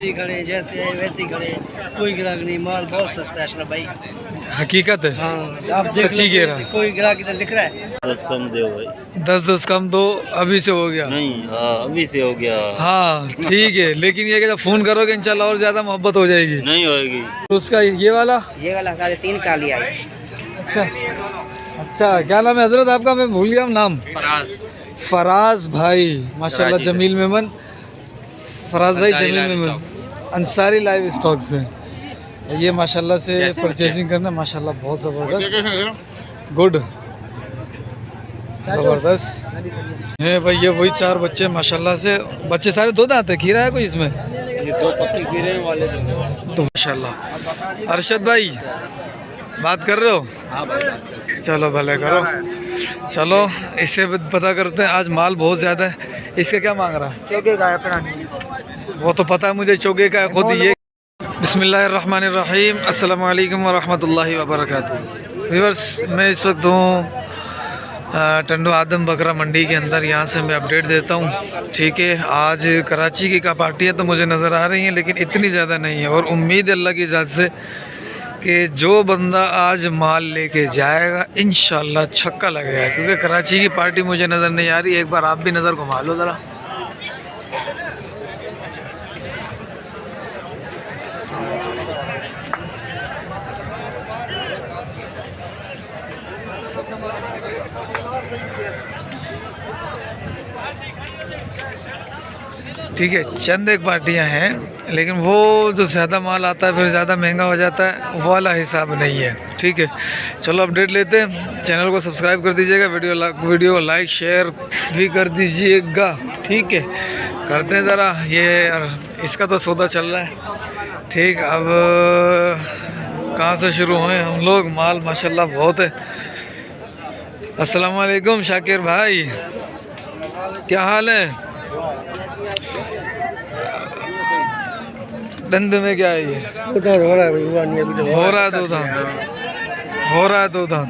खड़े जैसे है वैसे ही खड़े, कोई ग्राहक नहीं, माल बहुत सस्ता है अशरफ भाई। हकीकत है। हाँ आप देख सच्ची लो, कह रहा है। कोई ग्राहक इधर दिख रहा है? 10 कम दो भाई। 10 कम दो, अभी से हो गया। नहीं हाँ अभी से हो गया। हाँ ठीक है, लेकिन ये कि जब फोन करोगे इंशाल्लाह और ज्यादा मोहब्बत हो जाएगी। नहीं होएगी। तो उसका ये वाला 3.5 का लिया है। अच्छा अच्छा, क्या नाम है हजरत आपका? मैं भूल गया नाम। फराज भाई माशाल्लाह, जमील मेमन, फराज भाई जमील मेमन, अंसारी लाइव स्टॉक से ये माशाल्लाह से परचेजिंग करना माशाल्लाह बहुत ज़बरदस्त, गुड, ज़बरदस्त है भाई। ये वही 4 बच्चे माशाल्लाह से, बच्चे सारे 2 दांत है, खीरा है कोई इसमें? ये 2 पत्ती खीरे वाले तो माशाल्लाह। अरशद भाई बात कर रहे हो? हाँ भाई। चलो भले करो। चलो इससे पता करते हैं, आज माल बहुत ज़्यादा है। इसका क्या मांग रहा है? चौके का है, वो तो पता है मुझे, चौके का है खुद ये। बिस्मिल्लाहिर्रहमानिर्रहीम, अस्सलाम वालेकुम वरहमतुल्लाहि वबरकातुहू। व्यूअर्स, मैं इस वक्त हूँ टंडो आदम बकरा मंडी के अंदर। यहाँ से मैं अपडेट देता हूँ, ठीक है। आज कराची की का पार्टियाँ तो मुझे नज़र आ रही हैं, लेकिन इतनी ज़्यादा नहीं है। और उम्मीद है अल्लाह की इजाज़त से कि जो बंदा आज माल लेके जाएगा इंशाल्लाह छक्का लगेगा, क्योंकि कराची की पार्टी मुझे नज़र नहीं आ रही। एक बार आप भी नज़र घुमा लो ज़रा। ठीक है, चंद एक पार्टियां हैं, लेकिन वो जो ज़्यादा माल आता है फिर ज़्यादा महंगा हो जाता है, वो वाला हिसाब नहीं है, ठीक है। चलो अपडेट लेते हैं। चैनल को सब्सक्राइब कर दीजिएगा, वीडियो को लाइक शेयर भी कर दीजिएगा, ठीक है। करते हैं ज़रा ये, और इसका तो सौदा चल रहा है, ठीक। अब कहाँ से शुरू हुए हम लोग? माल माशाल्लाह बहुत है। अस्सलाम वालेकुम शाकिर भाई, क्या हाल है? डंद में क्या है ये? हो रहा है भाई, हुआ नहीं अभी तो। हो रहा है 2 दांत, हो रहा है 2 दांत।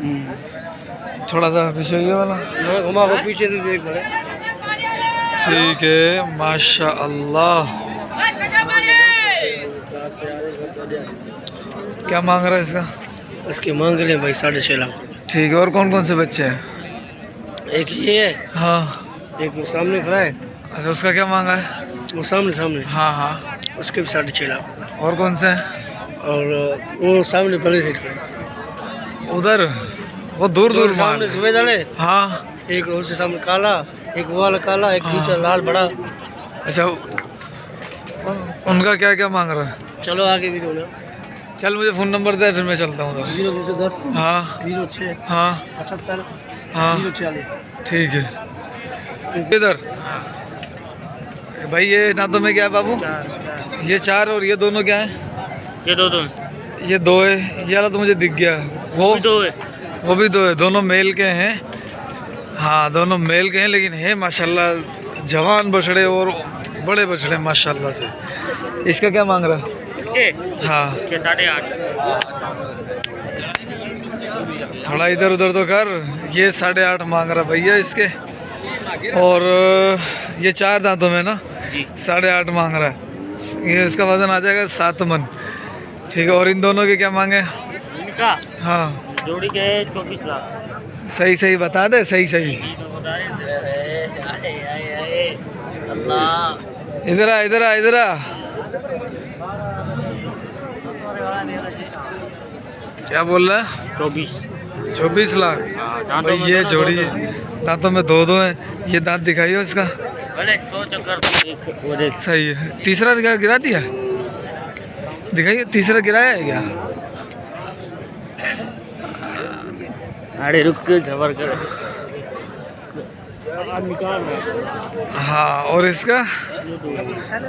थोड़ा सा पीछे ये वाला घुमा को पीछे से देख बड़े। ठीक है माशाअल्लाह। क्या मांग रहा है इसका? इसके मांग रहे हैं भाई 6.5 लाख। ठीक है। और कौन कौन से बच्चे हैं? एक ये है, हाँ एक वो सामने खड़ा है, अच्छा, उसका क्या मांगा है? वो सामने हाँ हाँ। उसके भी 6.5 लाख। और कौन से हैं? और वो सामने पहले साइड खड़े, उधर वो दूर दूर सामने सफेद वाले। हाँ एक उससे सामने काला, एक वो वाला काला, एक नीचे लाल बड़ा। अच्छा, उनका क्या क्या मांग रहा है? चलो आगे भी दोनों। चल मुझे फ़ोन नंबर दे, फिर मैं चलता हूँ उधर। 0210 हाँ 06 हाँ 78 हाँ 046। ठीक है। इधर भाई ये दांतों में क्या है बाबू? ये 4 और ये दोनों क्या है? ये दो ये 2 है, ये वाला तो मुझे दिख गया। वो दो है। वो भी 2 है, दोनों मेल के हैं। हाँ दोनों मेल के हैं, लेकिन है माशाल्लाह जवान बछड़े और बड़े बछड़े माशाल्लाह से। इसका क्या मांग रहा है? इसके हाँ इसके 8.5। थोड़ा इधर उधर तो कर। ये 8.5 मांग रहा भैया इसके, और ये 4 दांतों में ना 8.5 मांग रहा है। ये इसका वजन आ जाएगा 7 मन, ठीक है। और इन दोनों के क्या मांगे? इनका हाँ जोड़ी के 24 लाख। सही सही बता दे, सही सही। अल्लाह इधर आ इधर आ इधर आ। क्या बोल रहा है? 24 लाख भाई। ये जोड़ी है, दांतों में 2 हैं। ये दांत दिखाइए इसका। सही है। तीसरा गिरा दिया, दिखाइए तीसरा गिराया है क्या? अरे रुक के जबर कर। हाँ, और इसका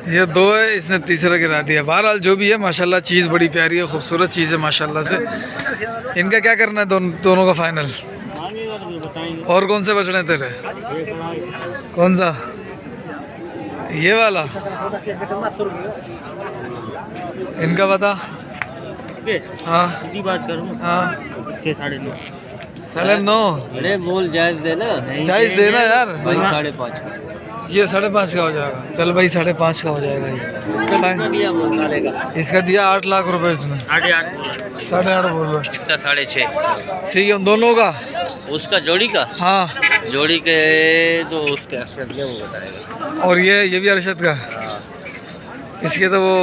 ये 2 है, इसने तीसरा गिरा दिया। बहरहाल जो भी है माशाल्लाह चीज़ बड़ी प्यारी है, खूबसूरत चीज़ है माशाल्लाह से। इनका क्या करना है दोनों का फाइनल? और कौन से बछड़े तेरे? कौन सा? ये वाला? इनका बता। हाँ सीधी बात करूँ, हाँ इसके 9.5। 9.5। अरे बोल जायज देना, जायज़ देना यार भाई 5.5। ये 5.5 का हो जाएगा। चल भाई 5.5 का हो जाएगा ये। इसका दिया 8 लाख रुपए इसने। 8.5 बोल रहा। इसका 6.5। सही है दोनों का। उसका जोड़ी का? हाँ जोड़ी के तो उसके अरशद के वो बताएगा। और ये भी अरशद का। इसके तो वो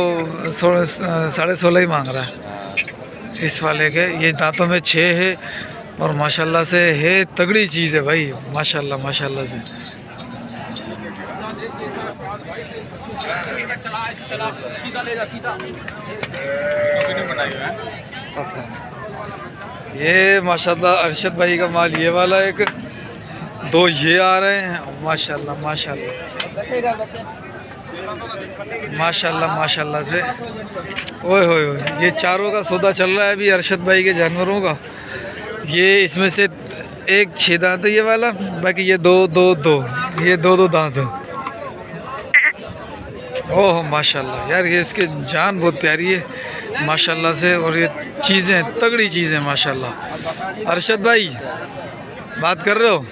16.5 ही मांग रहा है इस वाले के। ये दांतों में 6 है और माशाल्लाह से है, तगड़ी चीज़ है भाई, माशाल्लाह माशाल्लाह से। ये माशाल्लाह अरशद भाई का माल ये वाला एक, 2 ये आ रहे हैं। माशाल्लाह माशाल्लाह माशाल्लाह माशाल्लाह से। ओए होए होए, ये चारों का सौदा चल रहा है अभी अरशद भाई के जानवरों का। ये इसमें से एक 6 दांत है ये वाला, बाकी ये 2 ये 2 दांत है। ओह माशाल्लाह यार, ये इसके जान बहुत प्यारी है माशाल्लाह से। और ये चीज़ें तगड़ी चीज़ें माशाल्लाह। अरशद भाई बात कर रहे हो?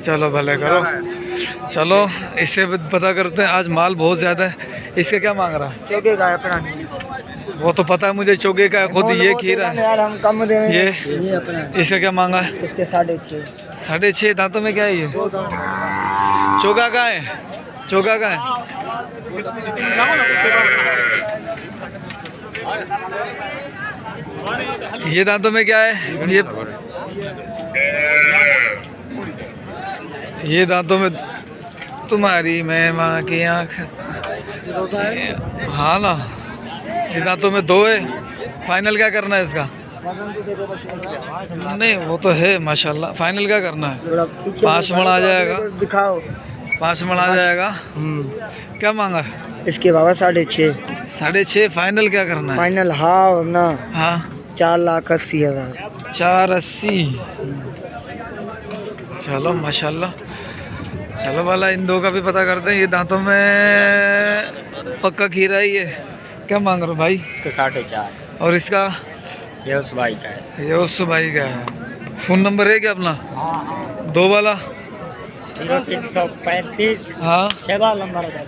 चलो भले करो। चलो इससे पता करते हैं। आज माल बहुत ज़्यादा है। इसका क्या मांग रहा है? चौके का अपना वो तो पता है मुझे, चौके का है खुद। ये खीरा है यार, हम कम दे रहे हैं। ये अपना इसका क्या मांगा है? इसके 6.5। 6.5 दांतों में क्या है ये? चौका का है? चौका का है? ये दांतों में क्या है? ये दांतों में तुम्हारी मैं माँ की आँख। हाँ ना, ये दांतों में 2 है। फाइनल क्या करना है इसका? नहीं वो तो है माशाल्लाह। फाइनल क्या करना है? 5 मन आ जाएगा। दिखाओ। 5 मन आ जाएगा। क्या मांगा है इसके बाबा? 6.5। 6.5 फाइनल क्या करना है? फाइनल हाँ ना। हाँ 4,80,000। 4.80। चलो माशाल्लाह। चलो वाला इन 2 का भी पता करते हैं। ये दांतों में पक्का खीरा ही है। क्या मांग रहे हो भाई? इसका 4.5। और इसका? ये उस भाई का है। ये उस भाई का है। फ़ोन नंबर है क्या अपना? 2 वाला? 0335। हाँ शहबाज नंबर है।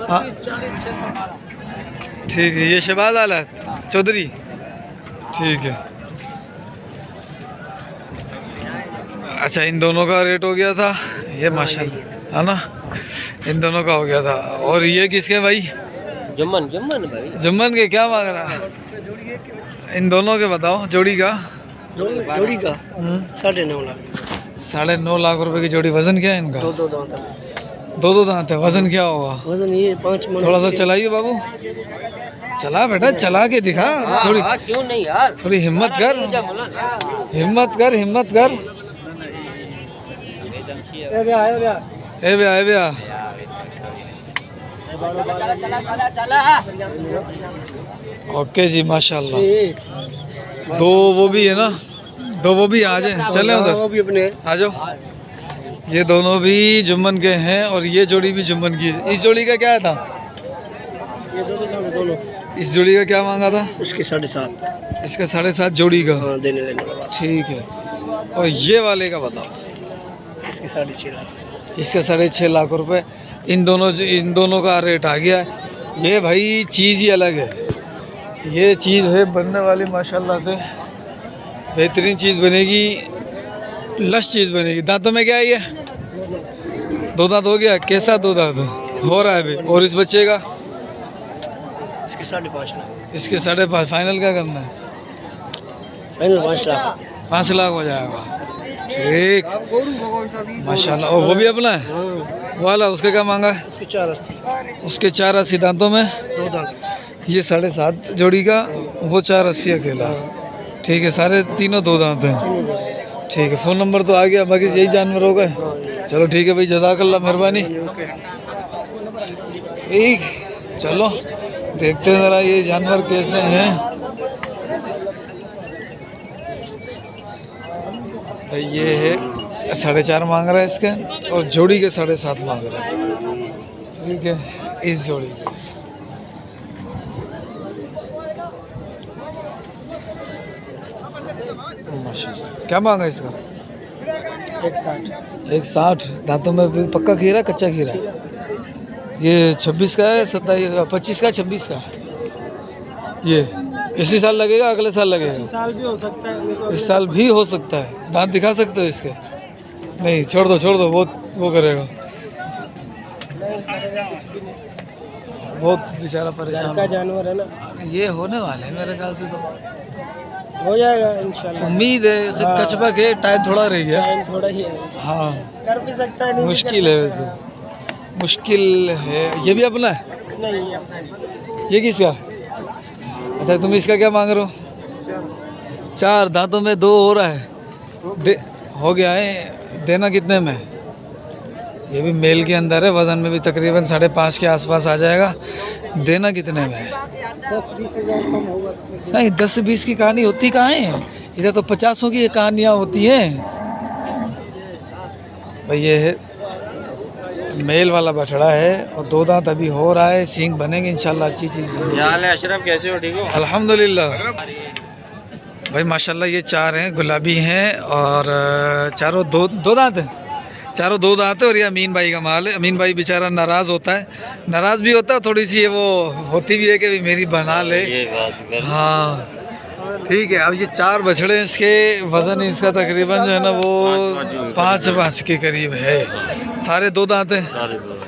हाँ ठीक है। ये शहबाज आला है चौधरी? ठीक है। अच्छा इन दोनों का रेट हो गया था ये माशाल्लाह, है ना? इन दोनों का हो गया था। और ये किसके भाई? जुम्मन भाई। जुम्मन के क्या मांग रहा है? इन दोनों के बताओ। जोड़ी का? जोड़ी का 9.5 लाख। 9.5 लाख रुपए की जोड़ी। वजन क्या है इनका? 2 दांत। 2 दांत है। वजन क्या होगा? वजन ये 5 मन। थोड़ा सा चलाइए बाबू। चला बेटा, चला के दिखा। थोड़ी क्यों नहीं यार, थोड़ी हिम्मत कर, हिम्मत कर, हिम्मत कर। ए भैया ओके जी माशाल्लाह। 2 वो भी है ना? 2 वो भी आ जाए। चले उधर, वो भी अपने आ जाओ। ये दोनों भी जुम्मन के हैं और ये जोड़ी भी जुम्मन की है। इस जोड़ी का क्या था? ये दोनों। इस जोड़ी का क्या मांगा था? इसके 7.5। इसका 7.5 जोड़ी का। हाँ देने लेने का। ठीक है। और ये वाले का बताओ? इसके 6.5 लाख। इसका 6.5 लाख रुपए। इन दोनों का रेट आ गया। ये भाई चीज़ ही अलग है। ये चीज़ है बनने वाली माशाल्लाह से। बेहतरीन चीज़ बनेगी, लश चीज़ बनेगी। दांतों में क्या है ये? 2 दांत हो गया। कैसा 2 दांत हो रहा है अभी? और इस बच्चे का? इसके 5.5 लाख। इसके 5.5। फाइनल क्या करना है? फाइनल 5 लाख। 5 लाख हो जाएगा। ठीक माशाल्लाह। और वो भी अपना है वाला? उसके क्या मांगा है? इसके 4.80। उसके 4.80 दांतों में 2 दांत। ये 7.5 जोड़ी का, वो 4.80 अकेला। ठीक है। सारे तीनों 2 दांत हैं। ठीक है। फ़ोन नंबर तो आ गया, बाकी यही जानवर हो गए। चलो ठीक है भाई, जज़ाकल्लाह, मेहरबानी। ठीक चलो देखते हैं ज़रा ये जानवर कैसे हैं। तो ये है 4.5 मांग रहा है इसके, और जोड़ी के 7.5 मांग रहा है। ठीक है। इस जोड़ी के माशाल्लाह। क्या मांगा इसका? 160 दांतों में भी पक्का खीरा कच्चा खीरा? ये 26 का है, 27 25 का 26 का? ये इसी साल लगेगा अगले साल लगेगा? इसी साल भी हो सकता है, नहीं तो इस साल भी हो सकता है। दांत दिखा सकते हो इसके? नहीं, छोड़ दो वो करेगा। बहुत बेचारा परेशान का है। जानवर है ना, ये होने वाले हैं मेरे ख्याल से तो, हो जाएगा इंशाल्लाह। उम्मीद है। हाँ। कचबा के टाइम थोड़ा रह गया। टाइम थोड़ा ही है, हाँ कर भी सकता है, नहीं भी मुश्किल कर है सकता वैसे, मुश्किल है। ये भी अपना है? नहीं ये अपना नहीं। ये किसका? अच्छा तुम इसका क्या मांग रहे हो? 4 दांतों में 2 हो रहा है। हो गया है। देना कितने में? ये भी मेल के अंदर है, वजन में भी तकरीबन 5.5 के आसपास आ जाएगा। देना कितने में? 10-20 हज़ार कम होगा तो सही। 10-20 की कहानी होती कहाँ है? इधर तो 50 की कहानियाँ होती हैं भाई। ये है मेल वाला बछड़ा है और 2 दांत अभी हो रहा है, सींग बनेंगे इंशाल्लाह, अच्छी चीज़ बनेगी। क्या हाल है अशरफ, कैसे हो? ठीक हो? अल्हम्दुलिल्लाह भाई माशाल्लाह। ये 4 हैं, गुलाबी हैं और चारों दो दांत हैं। चारों 2 दांत है और ये अमीन भाई का माल है। अमीन भाई बेचारा नाराज़ होता है, नाराज़ भी होता है थोड़ी सी, वो होती भी है कि भी मेरी बना ले। ये बात कर। हाँ ठीक है। अब ये 4 बछड़े हैं, इसके वज़न इसका तकरीबन जो है ना वो 5 के करीब है। सारे 2 दांत हैं। सारे दो।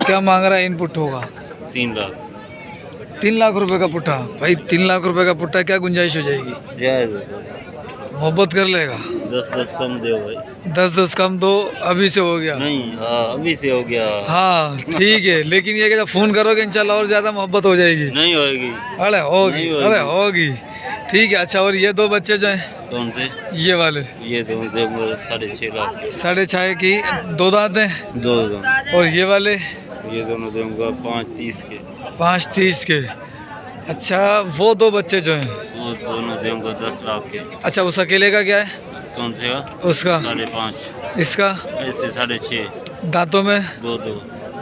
क्या मांग रहा है इनपुट होगा? 3 लाख। 3 लाख रुपए का पुट्ठा? भाई 3 लाख रुपए का पुट्ठा क्या गुंजाइश हो जाएगी? जायज़ है। मोहब्बत कर लेगा? 10 कम दो भाई। 10 कम दो, अभी से हो गया? नहीं, हाँ अभी से हो गया। हाँ ठीक है, लेकिन ये कि जब फ़ोन करोगे इंशाल्लाह और ज़्यादा मोहब्बत हो जाएगी। नहीं होगी। अरे होगी, नहीं होगी। अरे होगी। ठीक है। अच्छा और ये 2 बच्चे जो हैं? कौन से? ये वाले? ये दो 6.5 लाख। 6.5 की 2 दांत हैं। 2 और ये वाले? ये दोनों दूंगा 5.30 के। 5.30 के। अच्छा वो 2 बच्चे जो हैं? वो दोनों दूंगा 10 लाख के। अच्छा उस अकेले का क्या है? कौन से का? उसका? 5.5। इसका? ऐसे 6.5। दांतों में?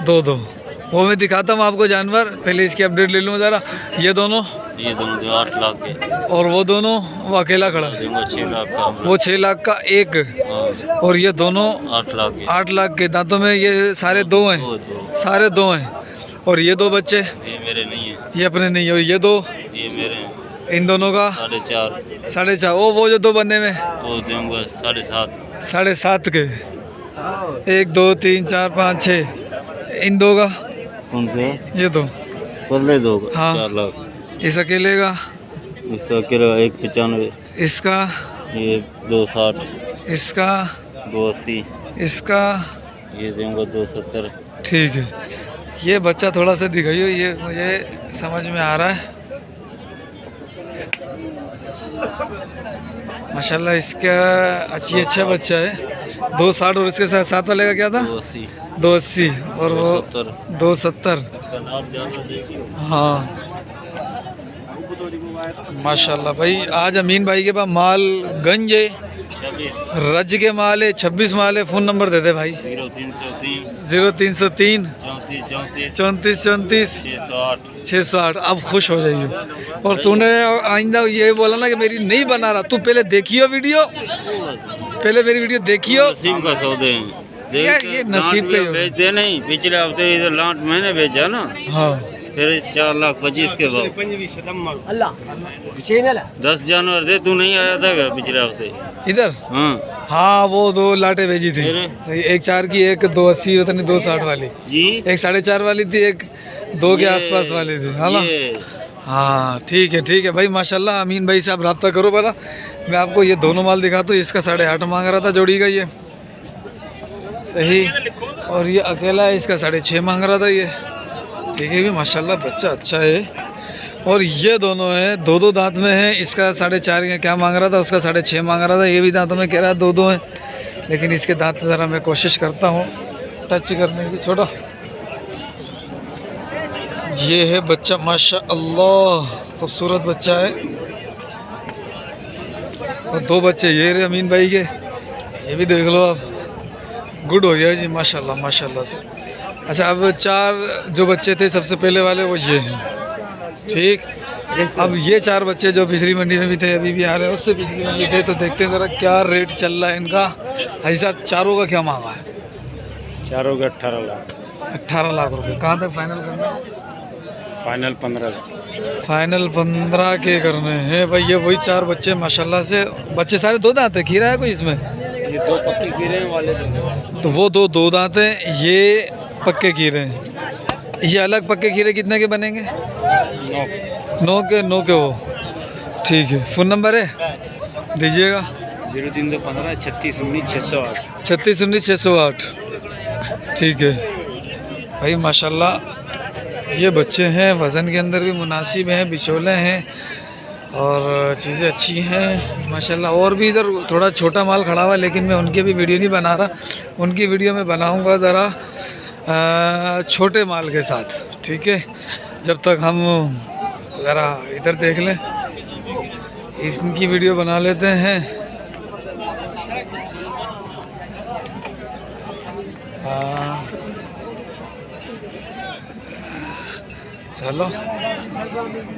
2 वो मैं दिखाता हूँ आपको जानवर, पहले इसकी अपडेट ले लूँ ज़रा। ये दोनों? ये दोनों दो 8 लाख के। और वो दोनों? वो अकेला खड़ा? दूंगा 6 लाख का। वो 6 लाख का एक। हाँ, और ये दोनों? 8 लाख के। 8 लाख के। दांतों में ये सारे 2 हैं? दो। सारे 2 हैं। और ये 2 बच्चे? ये मेरे नहीं है। ये अपने नहीं है। और ये 2? ये मेरे हैं। इन दोनों का? 4.5। 4.5। वो जो 2 बंदे में? वो दूंगा 7.5। 7.5 के। 1 2 3 4 5 6। इन 2 का? कौन से? ये 2? पहले 2 का हाँ। 4 लाख। इस अकेले का? इसका किराया 1.95। इसका? ये 2.60। इसका? 2.80। इसका? ये दूंगा 2.70। ठीक है। ये बच्चा थोड़ा सा दिखाइए, ये मुझे समझ में आ रहा है माशाल्लाह। इसका अच्छा बच्चा है। 2.60 और इसके साथ वाले का क्या था? 2.80। 2.80 और वो 2.70। इसका नाम जानना देखिए। हाँ माशाल्लाह भाई। आज अमीन भाई के पास माल गंज है, 26 रज के माल है, 26 माल है। फ़ोन नंबर दे दे भाई। 0303 0303 34 34 608। 608। अब खुश हो जाइए। और तूने आइंदा ये बोला ना कि मेरी नहीं बना रहा, तू पहले देखियो वीडियो, पहले मेरी वीडियो देखियो। नसीब का सौदे हैं। यार, ये नसीब का ही होता है। बेचते नहीं। पिछले हफ्ते इधर लाट मैंने बेचा ना, हाँ फिर 4.25 लाख के भाव। 10 जानवर थे, तू नहीं आया था क्या पिछले हफ्ते? इधर? हाँ हाँ वो 2 लाटें भेजी थी। फिर? सही, एक 4 की, एक 2.80 पता नहीं 2.60 वाली, जी। एक 4.5 वाली थी, एक 2 के ये- आसपास वाली थी, है ना? ये हाँ ठीक है भाई माशाल्लाह। अमीन भाई से आप रब्ता करो पहला। मैं आपको ये दोनों माल दिखाता हूँ। इसका 8.5 मांग रहा था जोड़ी का, ये सही। और ये अकेला है, इसका 6.5 मांग रहा था ये। ठीक है भी माशाल्लाह, बच्चा अच्छा है। और ये दोनों हैं, 2 दांत में है। इसका 4.5 क्या मांग रहा था, उसका 6.5 मांग रहा था। ये भी दांतों में कह रहा है 2 हैं, लेकिन इसके दांत ज़रा मैं कोशिश करता हूँ टच करने की। छोटा ये है बच्चा माशाअल्लाह, खूबसूरत बच्चा है। और 2 बच्चे ये रहे अमीन भाई के, ये भी देख लो आप। गुड हो गया जी माशाल्लाह माशाल्लाह से। अच्छा अब 4 जो बच्चे थे सबसे पहले वाले वो ये हैं। ठीक, अब ये 4 बच्चे जो पिछली मंडी में भी थे अभी भी आ रहे हैं, उससे पिछली मंडी थे, तो देखते हैं ज़रा क्या रेट चल रहा है इनका। ऐसा चारों का क्या मांगा है? चारों के 18 लाख। 18 लाख रुपए। कहाँ तक फाइनल करना है? फाइनल 15 लाख। फाइनल 15 के करने हैं भाई। ये वही 4 बच्चे माशाल्लाह से, बच्चे सारे 2 दांत है, खीरा है कोई इसमें? ये 2 पक्के गिरे वाले तो वो 2 दांत हैं, ये पक्के खीरे हैं। ये अलग पक्के खीरे कितने के बनेंगे? 9 के वो। ठीक है, फ़ोन नंबर है दीजिएगा। 0315 36 19 608। 36 19 608। ठीक है भाई, माशाल्लाह ये बच्चे हैं, वज़न के अंदर भी मुनासिब हैं, बिचौले हैं और चीज़ें अच्छी हैं माशाल्लाह। और भी इधर थोड़ा छोटा माल खड़ा हुआ है, लेकिन मैं उनकी भी वीडियो नहीं बना रहा, उनकी वीडियो में बनाऊंगा ज़रा छोटे माल के साथ। ठीक है, जब तक हम ज़रा इधर देख लें, इनकी वीडियो बना लेते हैं। चलो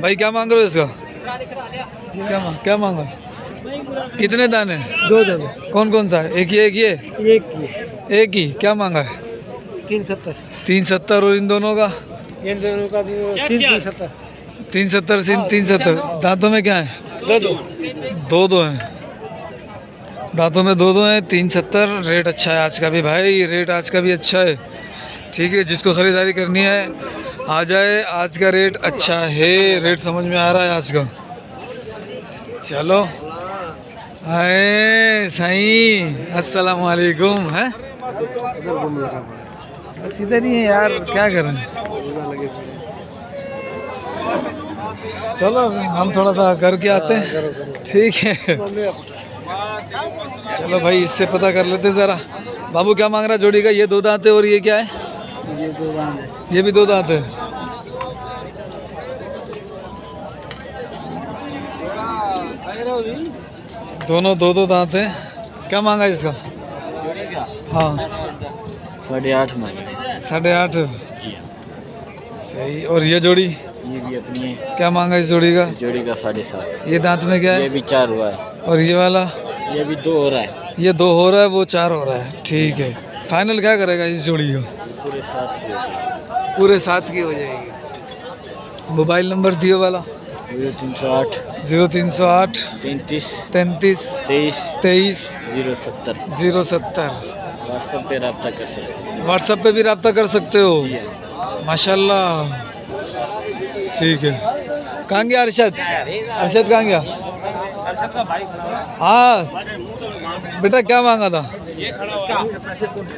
भाई, क्या मांग रहे हो इसका? क्या मांगा? कितने दाने? 2 दाने। कौन कौन सा है? एक ही एक ही। क्या मांगा है? 370। 370। और इन दोनों का? इन दोनों का भी 370। 370 से 370। दांतों में क्या है? 2 हैं। दांतों में 2 हैं। 370 रेट अच्छा है आज का भी भाई, रेट आज का भी अच्छा है। ठीक है, जिसको ख़रीदारी करनी है आ जाए, आज का रेट अच्छा है, रेट समझ में आ रहा है आज का। चलो आए साईं, अस्सलाम वालेकुम। है बस इधर ही है यार, क्या करें। चलो हम थोड़ा सा करके आते हैं। ठीक है, चलो भाई, इससे पता कर लेते ज़रा। बाबू क्या मांग रहा जोड़ी का? ये 2 दांत है और ये क्या है? ये 2 दाने हैं। ये भी 2 दांत है। दोनों 2 दांत हैं। क्या मांगा इसका? हाँ 8.5 मांगे। 8.5 जी सही। और ये जोड़ी ये भी अपनी है। क्या मांगा इस जोड़ी का? जोड़ी का 7.5। ये दांत में क्या ये है? भी 4 हुआ है। और ये वाला? ये भी 2 हो रहा है। ये 2 हो रहा है, वो 4 हो रहा है। ठीक है, फाइनल क्या करेगा इस जोड़ी का? पूरे 7 के। पूरे 7 की हो जाएगी। मोबाइल नंबर दियो वाला? 0308 0308 33 33 23 23 070। 070। व्हाट्सएप पे रब्ता कर सकते हैं। व्हाट्सएप पे भी रब्ता कर सकते हो? जी हाँ। माशाल्लाह। ठीक है, कहाँ गया अरशद? अरशद कहाँ गया? हाँ बेटा, क्या मांगा था?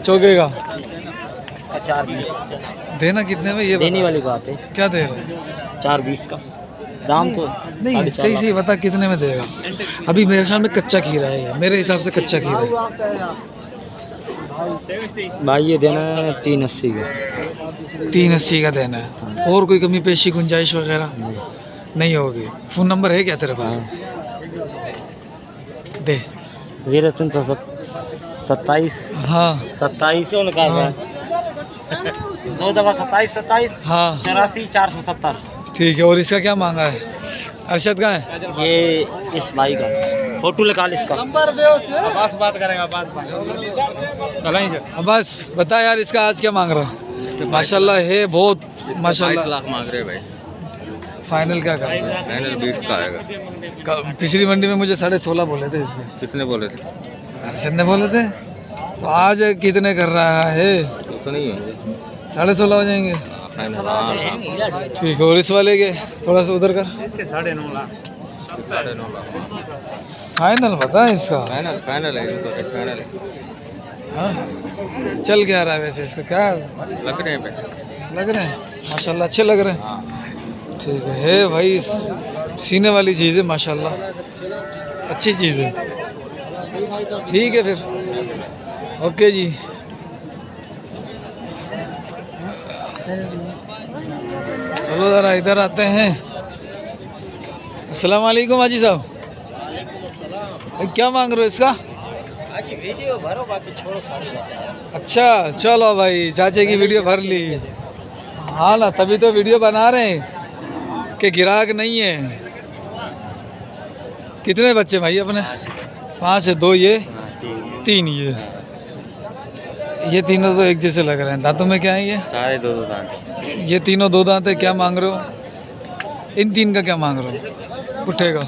चौके का 4.20 देना कितने में? ये देने वाली बात है। क्या दे रहे? 4.20 का दाम तो नहीं, सही बता कितने में देगा? अभी मेरे ख्याल में कच्चा खीरा है ये, मेरे हिसाब से कच्चा खीरा है भाई। ये देना है 380 का। 380 का देना है। और कोई कमी पेशी गुंजाइश वगैरह नहीं होगी? फ़ोन नंबर है क्या तेरे पास? दे। 0327 हाँ 27 निकाल रहा है। 2 दफा 27 हाँ 84 470। ठीक है, और इसका क्या मांगा है? अरशद का है ये इस भाई का फोटो निकाल इसका। अब्बास बात करेगा। बस बता यार, इसका आज क्या मांग रहा है? माशाल्लाह है बहुत, माशाल्लाह। 22 लाख मांग रहे भाई। फाइनल क्या कर? फाइनल 20 का आएगा। पिछली मंडी में मुझे 16.5 बोले थे इसके। किसने बोले थे? अरशद ने बोले थे। तो आज कितने कर रहा है? तो नहीं होंगे। 16.5 हो जाएंगे। फाइनल। हाँ ठीक है, और इस वाले के थोड़ा सा उधर कर। 9.5 लाख। 9.5 लाख। फाइनल बता इसका। फाइनल है, इनको फाइनल है। हाँ चल क्या रहा है वैसे इसका? क्या लग रहे हैं पैसे? लग रहे हैं माशाल्लाह, अच्छे लग रहे हैं। हाँ। ठीक है भाई, सीने वाली चीज़ है माशाल्लाह, अच्छी चीज़ है। ठीक है फिर, ओके जी। चलो ज़रा इधर आते हैं। अस्सलाम वालेकुम हाजी साहब, क्या मांग रहे हो इसका? वीडियो भरो, बाकी छोड़ो सारी बात। अच्छा चलो भाई, चाचे की वीडियो भर ली। हाँ ना, तभी तो वीडियो बना रहे हैं। के गिराक नहीं है। कितने बच्चे भाई अपने? 5 है। 2 ये, 3 ये। ये तीनों तो एक जैसे लग रहे हैं। दांतों में क्या है ये? सारे 2-2 दांत। ये तीनों 2 दांत है। क्या मांग रहे हो? इन 3 का क्या मांग रहे हो? पुट्ठे का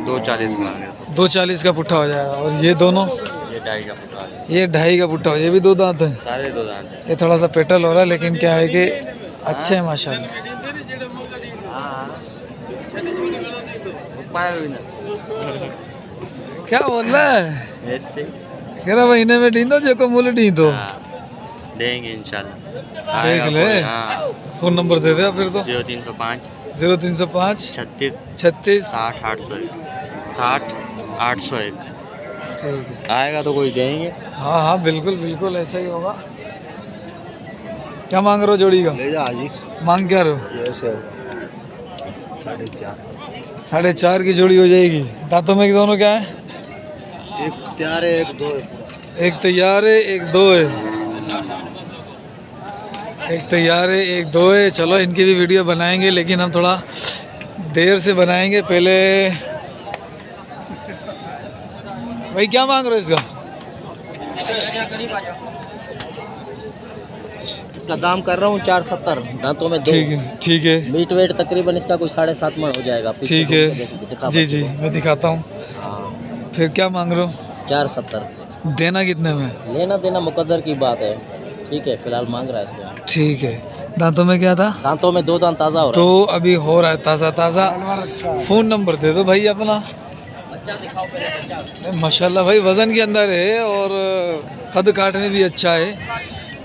240 मांगे। 240 का पुट्ठा हो जाएगा। और ये दोनों? ये 2.5 का पुट्ठा है। ये 2.5 का पुट्ठा। ये भी 2 दांत है। सारे 2 दांत है। ये थोड़ा सा पेटल हो रहा है, लेकिन क्या है कि अच्छे हैं माशाल्लाह। क्या बोल रहा है? ऐसे कह रहा महीने में डी दो जो को मूल डी दो। देंगे इंशाल्लाह। देख ले। हाँ। फोन नंबर दे दे फिर तो। 0305 0305 36 36 60 801 60 801। ठीक है। आएगा तो कोई देंगे। हाँ हाँ बिल्कुल बिल्कुल ऐसा ही होगा। क्या मांग रहे हो जोड़ी का? ले जा जी। मांग क्या रहे हो? ऐसे 4.5 की जोड़ी हो जाएगी। दांतों में दोनों क्या है? एक तैयार है, एक 2 है। एक तैयार है, एक 2 है। एक तैयार है, एक 2 है। चलो इनकी भी वीडियो बनाएंगे, लेकिन हम थोड़ा देर से बनाएंगे। पहले भाई क्या मांग रहे हो इसका? इसका दाम कर रहा हूँ 470। दांतों में 2। ठीक है ठीक है मीट वेट तकरीबन इसका कोई 7.5 मन हो जाएगा। पीछे ठीक घूम के है। दिखा जी बच्चे जी को। मैं दिखाता हूँ। हाँ, फिर क्या मांग रहे हो? 470। देना कितने में? लेना देना मुकद्दर की बात है। ठीक है, फिलहाल मांग रहा है इसका। ठीक है। दांतों में क्या था? दांतों में 2 दांत ताज़ा हो रहा तो अभी हो रहा है ताज़ा ताज़ा। फ़ोन नंबर दे दो भाई अपना। है। बच्चा दिखाओ पहले बच्चा। माशाल्लाह भाई वज़न के अंदर है और कद काट में भी अच्छा है।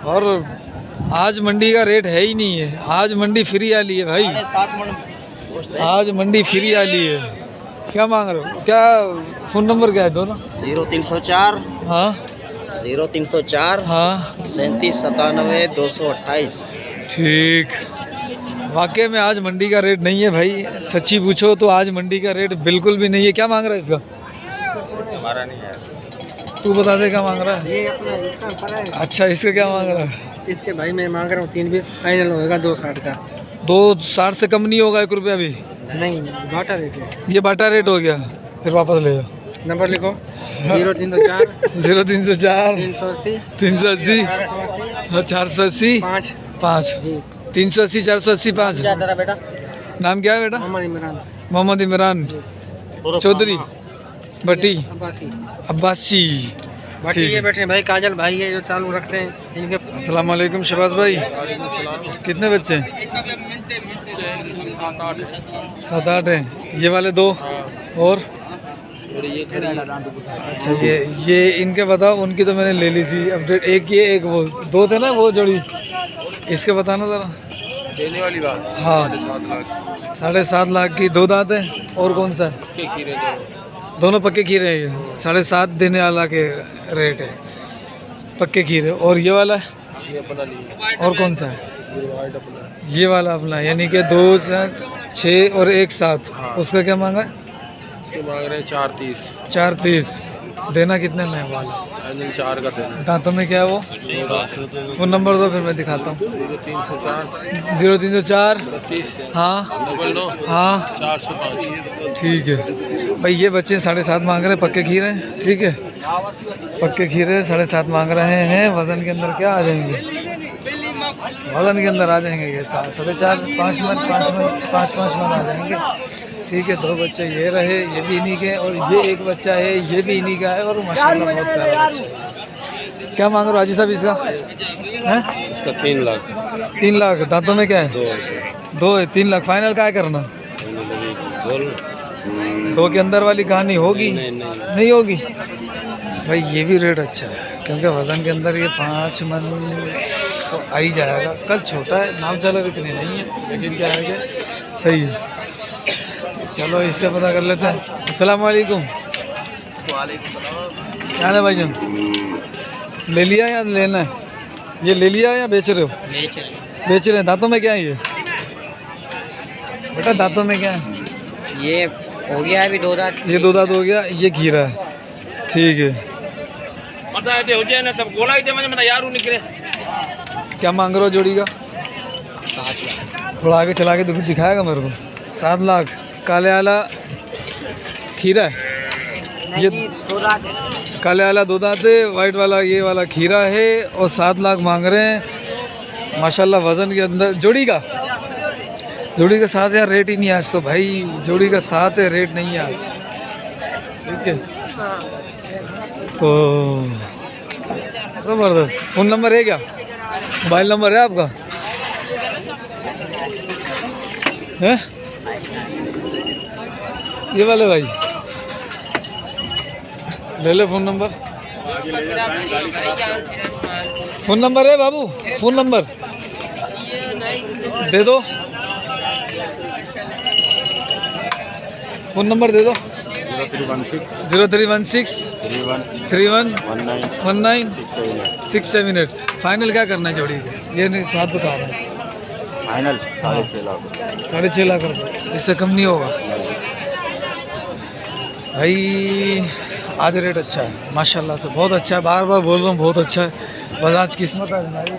और आज मंडी का रेट है ही नहीं है। आज मंडी फ्री वाली है भाई। 7.5 मन गोश्त है। आज मंडी फ्री वाली है। क्या मांग रहे हो? क्या फ़ोन नंबर क्या है दोनों? 0304 हाँ 0304 हाँ 37 97 228। ठीक। वाकई में आज मंडी का रेट नहीं है भाई। सच्ची पूछो तो आज मंडी का रेट बिल्कुल भी नहीं है। क्या मांग रहा है इसका? हमारा नहीं है। तू बता दे क्या मांग रहा है। ये अपना इसका पड़ा है। अच्छा इसका क्या मांग रहा है? इसके भाई मैं मांग रहा हूँ 320। फाइनल होएगा 260 का। 260 से कम नहीं होगा 1 रुपया भी? नहीं, बाटा रेट है। ये बाटा रेट हो गया। फिर वापस ले जाओ। नंबर लिखो 0304 0304 380 380 480 5 5 जी। 380 480 5। क्या तेरा बेटा? नाम क्या है बेटा? मोहम्मद इमरान मोहम्मद इमरान चौधरी भट्टी अब्बासी। अब्बासी। बाकी ठीक ये है। बैठे भाई काजल भाई है जो चालू रखते हैं इनके। अस्सलाम वालेकुम शहबाज भाई। कितने बच्चे हैं? 7-8 हैं। ये वाले 2 और अच्छा ये इनके बताओ। उनकी तो मैंने ले ली थी अपडेट। एक ये एक वो 2 थे ना वो जोड़ी। इसके बताना ज़रा। देने वाली बात। हाँ 7 लाख। 7.5 लाख की 2 दांत है। और कौन सा है? दोनों पक्के खीरे हैं। ये 7.5 देने वाला के रेट है पक्के खीरे। और ये वाला है? ये अपना नहीं है। और कौन सा है? ये वाइट अपना। ये वाला अपना, यानी कि 2 6 और 1 7। उसका क्या मांगा है? इसके मांग रहे हैं 430। 430। देना कितने में है वाला? फाइनल 4 का देना। दांतों में क्या है वो? फ़ोन नंबर दो फिर मैं दिखाता हूँ। 0304 हाँ 99 हाँ 405। ठीक है भाई। ये बच्चे 7.5 मांग रहे हैं पक्के खीरे हैं। ठीक है पक्के खीरे 7.5 मांग रहे हैं। वज़न के अंदर क्या आ जाएंगे? वज़न के अंदर आ जाएंगे ये 4.5 5 मन 5 मन आ जाएंगे। ठीक है। 2 बच्चे ये रहे, ये भी इन्हीं के। और ये एक बच्चा है, ये भी इन्हीं का है। और माशाल्लाह बहुत प्यारा बच्चा है। क्या मांग रहे हो हाजी साहब इसका? हैं? इसका 3 लाख। 3 लाख। दांतों में क्या है? 2 है। 3 लाख फाइनल क्या करना? 2 के अंदर वाली कहानी होगी? नहीं होगी भाई। ये भी रेट अच्छा है क्योंकि वज़न के अंदर ये 5 मन तो आ ही जाएगा। कल छोटा है, नाम चलो इतनी नहीं है, लेकिन क्या है कि सही है। चलो इससे पता कर लेते हैं। अस्सलाम वालेकुम। क्या है भाईजान? ले लिया या लेना है? ये ले लिया या बेच रहे हो? बेच रहे हैं। दांतों में क्या है ये बेटा? दांतों में क्या है? ये हो गया है अभी 2 दांत। ये 2 दांत हो गया। ये खीरा है। ठीक है। हो जाए ना तब गोला यार निकले। क्या मांग रहे हो जोड़ी का? थोड़ा आगे चला के दिखाएगा मेरे को। 7 लाख काले आला खीरा है ये, काले वाला 2 दांत है, वाइट वाला ये वाला खीरा है और 7 लाख मांग रहे हैं माशाल्लाह। वज़न के अंदर जोड़ी का 7 यार, रेट ही नहीं आज तो भाई, जोड़ी का 7 है, रेट नहीं है आज। ठीक है तो ज़बरदस्त। फ़ोन नंबर है क्या, मोबाइल नंबर है आपका? है ये वाले भाई, ले ले फ़ोन नंबर। फ़ोन नंबर है बाबू, फ़ोन नंबर दे दो, फ़ोन नंबर दे दो। 0316 31 19 678। फाइनल क्या करना है जोड़ी का? ये नहीं 7 बता रहा है फाइनल 6.5 लाख रुपये, इससे कम नहीं होगा भाई। आज रेट अच्छा है माशाल्लाह से, बहुत अच्छा है, बार बार बोल रहा हूँ, बहुत अच्छा है। बस आज किस्मत है हमारी।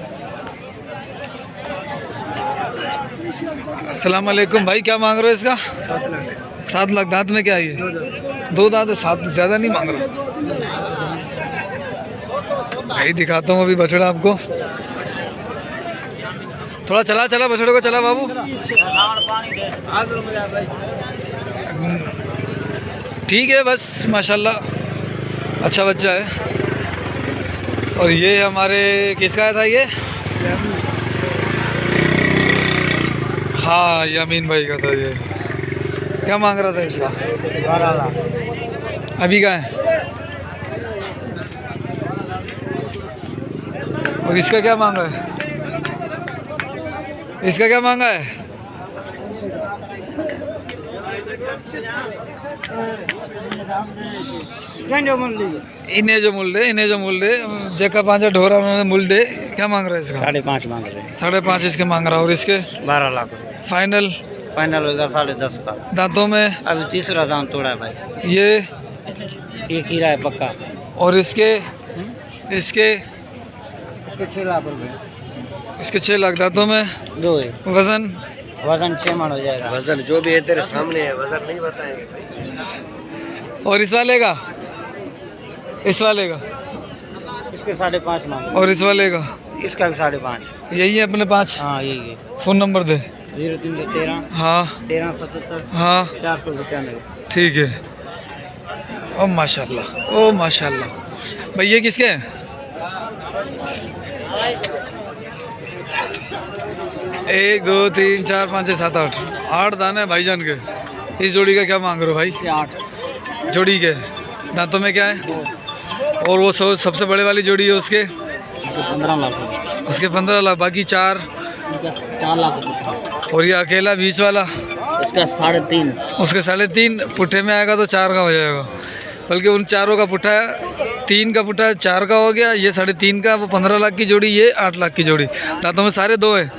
अस्सलाम वालेकुम भाई, क्या मांग रहे हो इसका? 7 लाख। दांत में क्या है ये? 2 दांत है, 7 ज़्यादा नहीं मांग रहा भाई। दिखाता हूँ अभी बछड़ा आपको, थोड़ा चला बछड़े को, चला बाबू। ठीक है बस माशाल्लाह, अच्छा बच्चा है। और ये हमारे किसका था ये? हाँ यामीन भाई का था ये। क्या मांग रहा था इसका? 12 लाख। अभी का है? और इसका क्या मांगा है? इसका क्या मांगा है? इन्हें जो मूल दे जेका 5 ढोरा उन्होंने मूल दे। क्या मांग रहा है इसका? 5.5 मांग रहे हैं। 5.5 इसके मांग रहा है। और इसके 12 लाख। फाइनल होगा 10.5 का। दांतों में अभी तीसरा दांत तोड़ा है भाई। ये कीड़ा है पक्का। और इसके 6 लाख रुपए। इसके 6 लाख दांतों में। 2 है। वजन 6 मन हो जाएगा। वजन जो भी है तेरे सामने है, वजन नहीं बताएंगे भाई। और इस वाले का इसके 5.5 मांग। और इस वाले का? इसका भी 5.5। यही है अपने 5। हाँ यही है। फ़ोन नंबर दे। 0313 हाँ 1377 हाँ 495। ठीक है। ओ माशाल्लाह, ओ माशाल्लाह भाई। ये किसके हैं? 1 2 3 4 5 6 7 8 दाने भाईजान के। इस जोड़ी का क्या मांग रहे हो भाई? 8 जोड़ी के दांतों में क्या है? और वो सबसे बड़े वाली जोड़ी है उसके 15 लाख। उसके 15 लाख। बाकी 4 लाख। और ये अकेला बीच वाला इसका 3.5। उसके 3.5। पुट्ठे में आएगा तो 4 का हो जाएगा। बल्कि उन चारों का पुट्ठा 3 का पुट्ठा 4 का हो गया। ये 3.5 का, वो 15 लाख की जोड़ी, ये 8 लाख की जोड़ी। दांतों में सारे 2 है।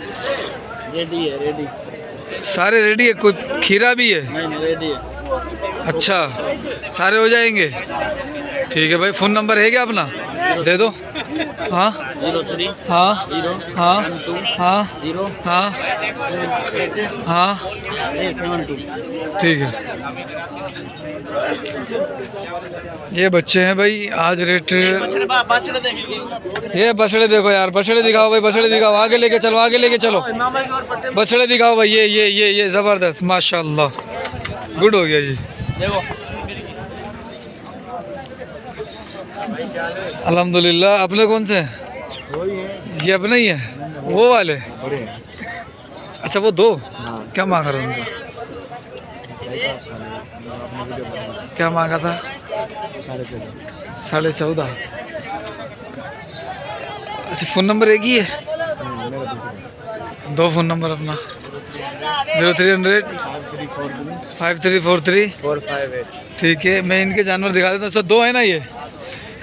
रेडी है। रेडी सारे रेडी है? कोई खीरा भी है? नहीं रेडी है। अच्छा सारे हो जाएंगे। ठीक है भाई। फ़ोन नंबर है क्या अपना? दे दो। हाँ 03 हाँ 0 हाँ 12 हाँ 0 हाँ 8 हाँ 72। ठीक है। ये बच्चे हैं भाई। आज रेट ये बछड़े देखो यार, बछड़े दिखाओ भाई, बछड़े दिखाओ। आगे लेके चलो, आगे लेके चलो। बछड़े दिखाओ भाई। ये ज़बरदस्त माशाल्लाह, गुड हो गया ये। अल्हम्दुलिल्लाह। अपने कौन से हैं? ये अपने ही है, वो वाले। अच्छा वो 2। क्या मांग रहे हैं उनका? क्या मांगा था? 14.5। अच्छा फ़ोन नंबर एक ही है? 2 फ़ोन नंबर अपना 0300 5343 458। ठीक है। मैं इनके जानवर दिखा देता हूँ। सर 2 है ना?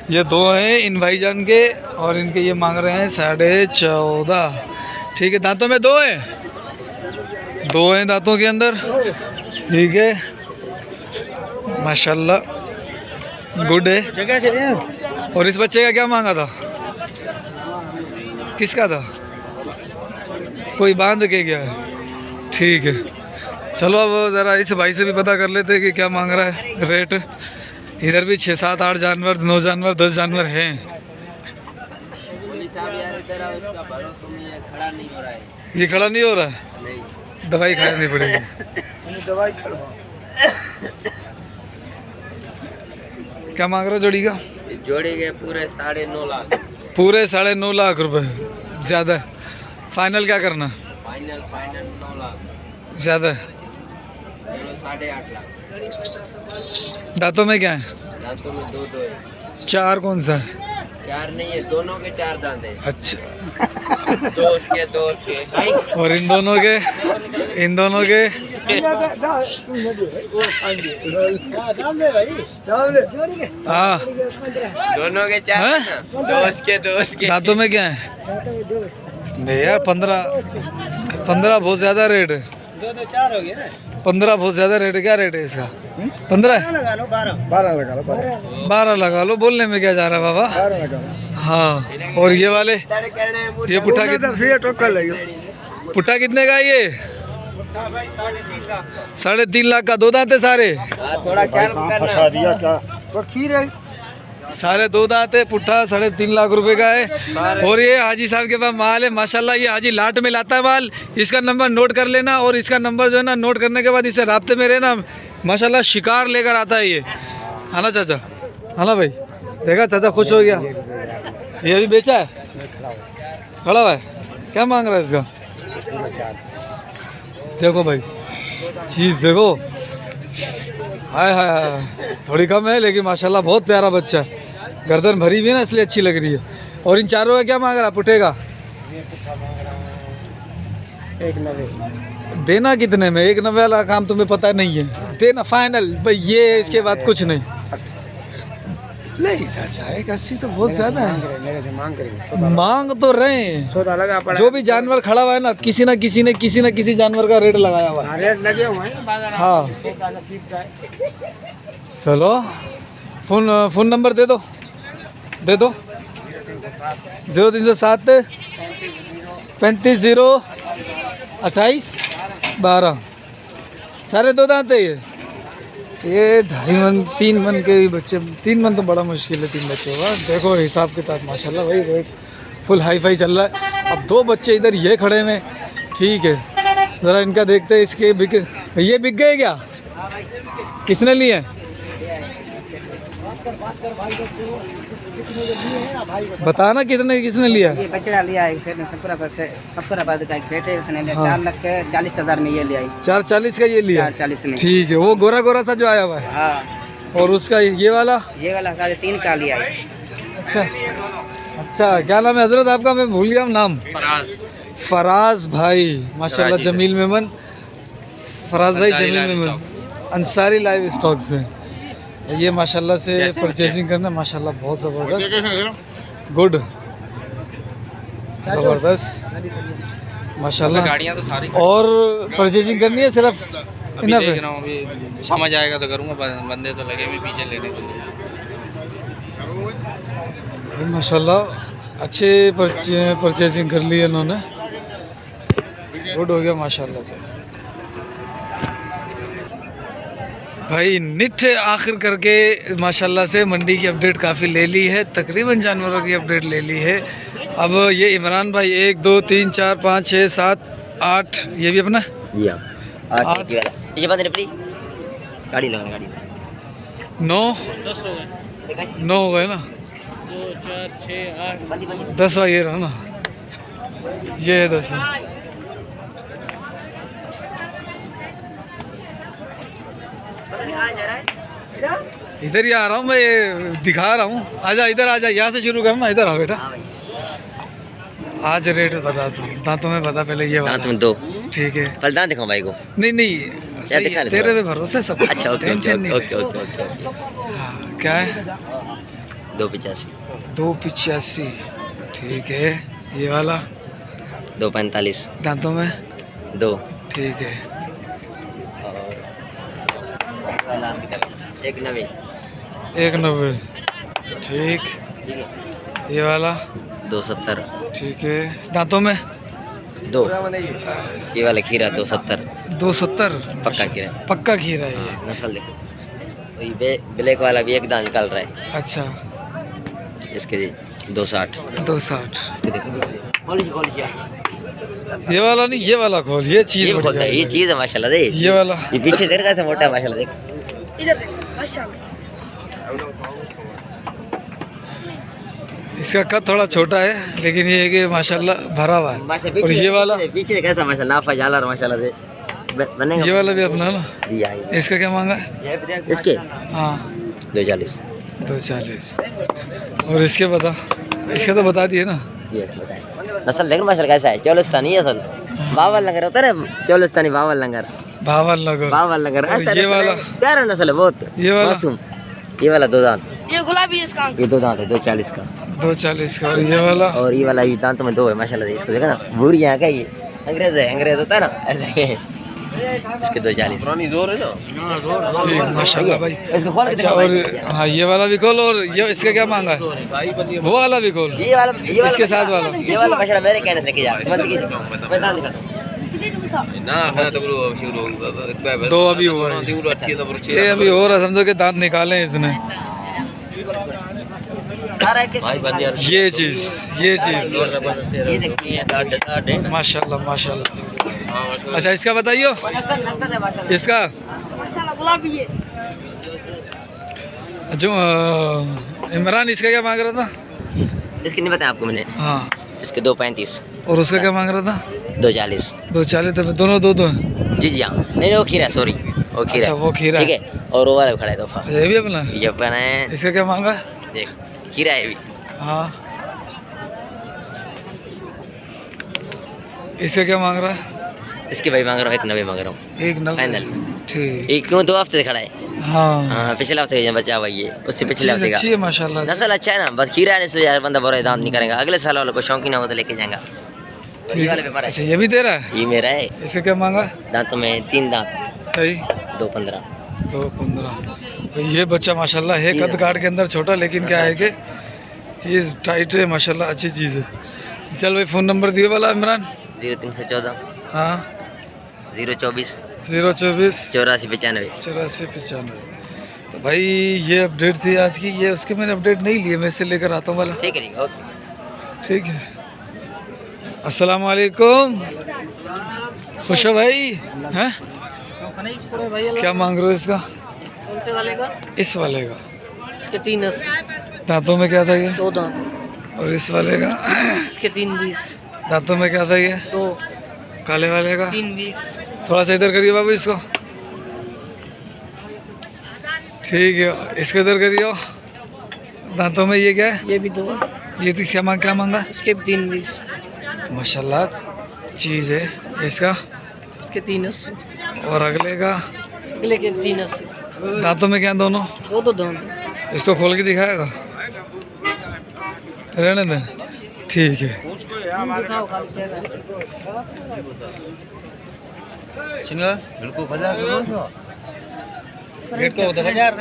ये 2 हैं इन भाईजान के। और इनके ये मांग रहे हैं 14.5। ठीक है। दांतों में 2 है, 2 हैं दांतों के अंदर। ठीक है माशाल्लाह, गुड है। और इस बच्चे का क्या मांगा था? किसका था? कोई बांध के गया है? ठीक है, चलो अब ज़रा इस भाई से भी पता कर लेते हैं कि क्या मांग रहा है रेट। इधर भी 6, 7, 8 जानवर, 9 जानवर, 10 जानवर हैं। ये खड़ा नहीं हो रहा है, दवाई खानी पड़ेगी। दवाई क्या मांग रहा है जोड़ी का? जोड़ी के पूरे 9.5 लाख। पूरे 9.5 लाख रुपए ज़्यादा है। फाइनल क्या करना? फाइनल 9 लाख। ज़्यादा है। 8.5 लाख। दांतों में क्या है? दांतों में 2 है। 4 कौन सा है? 4 नहीं है, दोनों के 4 दांत है। अच्छा, 2 उसके। और इन दोनों के हाँ, दोनों के 4 हैं? ना? 2 उसके। दांतों में क्या है? नहीं यार, 15 बहुत ज़्यादा रेट है। 4 हो गया ना। 15 बहुत ज़्यादा रेट है। क्या रेट है इसका? 15 है? लगा लो 12 लगा लो 12 लगा लो। बोलने में क्या जा रहा है बाबा? 12 लगा लो। हाँ, और ये वाले, ये पुट्ठा कितने? पुट्ठा कितने का है ये? 3.5 लाख का। 2 दांत है सारे? थोड़ा ख्याल करना। दिया क्या तो खीर है। सारे 2 दांत है। पुट्ठा 3.5 लाख रुपए का है। और ये हाजी साहब के पास माल है माशाल्लाह। ये हाजी लाट में लाता है माल। इसका नंबर नोट कर लेना, और इसका नंबर जो है ना, नोट करने के बाद इससे राब्ते में रहना। माशाल्लाह शिकार लेकर आता है ये, है ना चाचा? है ना भाई? देखा चाचा खुश हो गया। ये अभी बेचा है, खड़ा हुआ है। क्या मांग रहा है इसका? देखो भाई, चीज़ देखो, हाय हाय हाय। थोड़ी कम है लेकिन माशाल्लाह बहुत प्यारा बच्चा है। गर्दन भरी हुई है ना, इसलिए अच्छी लग रही है। और इन चारों का क्या मांग रहा है पुट्ठे का? 190 देना कितने में? 190 वाला काम तुम्हें पता नहीं है। देना फाइनल भाई, ये इसके बाद कुछ नहीं। नहीं चाचा, 180 तो बहुत ज्यादा है। मेरे से मांग करेंगे। मांग तो रहे हैं। सौदा लगा पड़ा। जो भी जानवर खड़ा हुआ है ना, किसी ना किसी जानवर का रेट लगाया हुआ है। रेट लगे हुए हैं बाजार में। हाँ, सौदा नसीब का है। चलो फोन नंबर दे दो 0307 35 0 28 12। सारे 2 दांत है ये 2.5 मन 3 मन के भी बच्चे। 3 मन तो बड़ा मुश्किल है 3 बच्चों का। देखो हिसाब किताब माशाल्लाह भाई, रेट फुल हाई फाई चल रहा है। अब 2 बच्चे इधर ये खड़े में, ठीक है। ज़रा इनका देखते हैं। इसके ये बिक गए क्या? किसने लिए? बताना किसने लिया? ये बछड़ा लिया है, एक सेट ने सफराबाद का एक सेट है, उसने लिया। 4,40,000 में ये लिया है। 440 का ये लिया? 440 में। ठीक है। वो गोरा सा जो आया हुआ है? हाँ। और उसका ये वाला 3.5 का लिया है। अच्छा, क्या नाम है हजरत आपका? मैं भूल गया नाम। फराज भाई माशाल्लाह। जमील मेमन, फराज भाई जमील मेमन, अंसारी लाइव स्टॉक से। ये माशाल्लाह से परचेजिंग करना माशाल्लाह बहुत ज़बरदस्त, गुड, ज़बरदस्त माशाल्लाह। गाड़ियाँ तो सारी। और परचेजिंग करनी है सिर्फ? इनफ है। अभी समझ आएगा तो करूँगा। बंदे तो लगे भी पीछे लेने के लिए। माशाल्लाह अच्छे परचेजिंग कर ली इन्होंने, गुड हो गया माशाल्लाह से भाई। निट आखिर करके माशाल्लाह से मंडी की अपडेट काफ़ी ले ली है, तकरीबन जानवरों की अपडेट ले ली है। अब ये इमरान भाई 1 2 3 4 5 6 7 8, ये भी अपना 8 गाड़ी लगा गाड़ी 9 हो गए ना। 2 4 6 8 10 ये रहा ना, ये है 10। इधर ही आ रहा हूँ मैं, ये दिखा रहा हूँ। आजा इधर, आजा, यहाँ से शुरू करना। इधर आओ बेटा। आज रेट बता तू, दांतों में बता पहले। ये दांत में 2, ठीक है। पहले दांत दिखाऊं भाई को? नहीं सही है, तेरे पे भरोसे सब। अच्छा ओके टेंशन नहीं ओके ले। Okay okay. हाँ, क्या है? 285। 285, ठीक है। ये वाला 245। दांतों में 2, ठीक है। 190। 190, ठीक। ये वाला 270। ठीक है। दांतों में 2 ये वाला खीरा 270 270 पक्का खीरा। पक्का खीरा है ये। नस्ल देखो, ये ब्लैक वाला भी एक दांत निकल रहा है, अच्छा इसके 260। 260। इसके देखो ये वाला नहीं, ये वाला खोल, ये चीज ये बढ़िया खोलता है, ये है। चीज है माशाल्लाह। देख ये वाला ये पीछे देख कैसे मोटा है माशाल्लाह। देख इसका कद थोड़ा छोटा है, लेकिन ये है कि माशाल्लाह भरा हुआ है। और ये वाला, पीछे कैसा माशाल्लाह झालर माशाल्लाह से बनेगा। ये वाला भी अपना ना, जी हाँ, इसका क्या मांगा है? इसके हाँ 240। 240। और इसके बता, इसका तो बता दिए ना। ये इसको बताएं। नस्ल देख माशाल्लाह कैसा है, चौलिस्तानी है असल। बावल लंगर होता है ना, चौलिस्तानी बावल लंगर। भावल नगर। बावल लंगर और ऐसा ये वाला? प्यारा नस्ल है बहुत। ये वाला? मासूम। ये वाला 2 दांत, ये गुलाबी इसका ये 2 दांत है 240 का। 240 का। और ये वाला? और ये वाला ये दांत में 2 है माशाल्लाह। इसको देखा ना, भूरी यहाँ का, ये अंग्रेज है, अंग्रेज होता है ना ऐसा ही है। इसके 240। ठीक, माशाल्लाह भाई। इसको खोल के अच्छा, दिखाओ और भाई। हाँ ये वाला भी खोल। और ये इसका क्या मांगा है? वो वाला भी खोल, ये वाला इसके साथ वाला। ये वाला माशाल्लाह मेरे कहने से लेके जा समझ गई। मैं दांत दिखाता हूं। दो अभी हुआ है, ये अभी हो रहा, समझो कि दांत निकाले हैं इसने। ये चीज ये देखिए माशाल्लाह माशाल्लाह। अच्छा इसका बताइयो, नस्ल है माशाल्लाह। इसका माशाल्लाह गुलाबी है। जो इमरान, इसका क्या मांग रहा था? इसके नहीं बताया आपको मैंने, हाँ। इसके 235। और उसका क्या मांग रहा था? 240। 240। तो दोनों दो हैं। जी जी हाँ, नहीं वो खीरा, सॉरी वो खीरा। अच्छा वो खीरा ठीक है। है, और वो वाला भी खड़ा है तोहफा। अच्छा, ये भी अपना है? ये अपना है। इसका क्या मांगा? देख खीरा है भी। हाँ। इसका क्या मांग रहा है? इसके भाई मांग रहा हूँ 190 मांग रहा हूँ 190 फाइनल। ठीक। ये क्यों 2 हफ्ते से खड़ा है। हाँ हाँ पिछले हफ्ते का बचा हुआ ये, उससे पिछले हफ्ते का। अच्छी है माशाल्लाह से। नस्ल अच्छा है ना, बस खीरा आने से यार बंदा बोरा दांत नहीं करेगा। अगले साल वालों को शौकीन हो तो लेके जाएगा। ठीक ये वाले है। पे मारा अच्छा ये भी तेरा है? ये मेरा है। इसका क्या मांगा? दांतों में 3 दांत, सही 215। 215। तो ये बच्चा माशाल्लाह है कद काट के अंदर छोटा, लेकिन क्या है कि चीज़ टाइट है माशाल्लाह, अच्छी चीज़ है। चल भाई फ़ोन नंबर दिए वाला इमरान। 0314 हाँ 024 024 84 95। 84 95। तो भाई ये अपडेट थी आज की। ये उसके मैंने अपडेट नहीं लिए, मैं इससे लेकर आता हूँ वाला। ठीक है, ठीक है, ओके। ठीक है। अस्सलाम वालेकुम। खुश हो भाई? हैं क्या मांग रहे हो इसका? कौन से वाले का? इस वाले का। इसके 380। दांतों में क्या था ये? 2 दांत। और इस वाले का? इसके 320। दांतों में क्या था ये? 2 काले वाले का? 320। थोड़ा सा इधर करिए बाबू इसको। ठीक है, इसको इधर करिए। दांतों में ये क्या है? ये भी 2। ये क्या मांगा? इसके भी 320। माशाल्लाह चीज़ है। इसका? इसके 380। और अगले का? अगले के 380। दांतों में क्या है दोनों? 2 दांत। इसको खोल के दिखाएगा? रहने दे। ठीक है। दिखाओ खाली चेहरा। रेट को 1000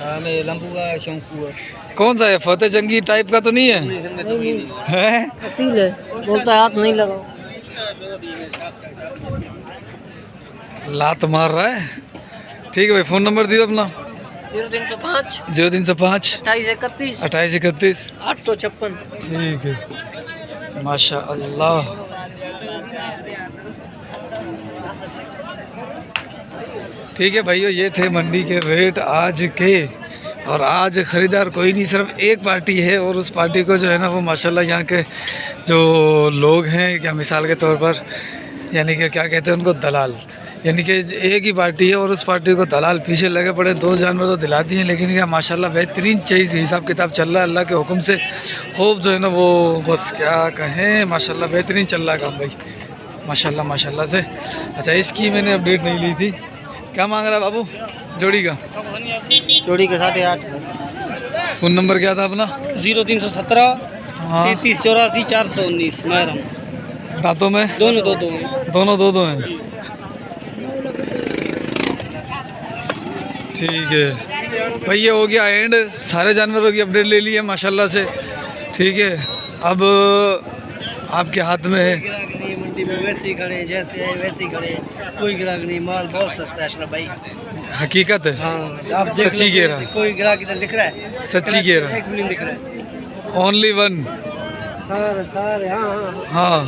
हमें लंबू का शंकु है। कौन सा है? फतेह जंगी टाइप का तो नहीं है? हैं? असील है, बोलता है हाथ नहीं लगाओ। लात मार रहा है। ठीक है भाई, फ़ोन नंबर दियो अपना। 0305 0305 2831 2831 856। ठीक है माशा अल्लाह। ठीक है भाइयों, ये थे मंडी के रेट आज के। और आज ख़रीदार कोई नहीं, सिर्फ एक पार्टी है। और उस पार्टी को जो है ना, वो माशाल्लाह यहाँ के जो लोग हैं, क्या मिसाल के तौर पर यानी कि क्या कहते हैं उनको, दलाल। यानी कि एक ही पार्टी है और उस पार्टी को दलाल पीछे लगे पड़े। 2 जानवर तो दिला दिए, लेकिन क्या माशाल्लाह बेहतरीन चीज़ हिसाब किताब चल रहा है अल्लाह के हुक्म से। खूब जो है ना वो बस क्या कहें, माशाल्लाह बेहतरीन चल रहा है काम भाई, माशाल्लाह माशाल्लाह से। अच्छा इसकी मैंने अपडेट नहीं ली थी। क्या मांग रहा है बाबू जोड़ी का? जोड़ी के 8.5। फ़ोन नंबर क्या था अपना? 0317 हाँ 33 84 419 महरम। दांतों में? दोनों हैं। दोनों दो हैं। ठीक है भाई, ये हो गया एंड। सारे जानवरों की अपडेट ले ली है माशाल्लाह से। ठीक है, अब आपके हाथ में है। ग्राहक नहीं मंडी में वैसे ही खड़े, जैसे है वैसे ही खड़े, कोई ग्राहक नहीं, माल बहुत सस्ता है अशरफ भाई। हकीकत है, हाँ आप देख सच्ची लो, कह रहा। कोई ग्राहक इधर दिख रहा है? सच्ची कह रहा। एक भी नहीं दिख रहा है। Only one. सारे सारे हाँ हाँ हाँ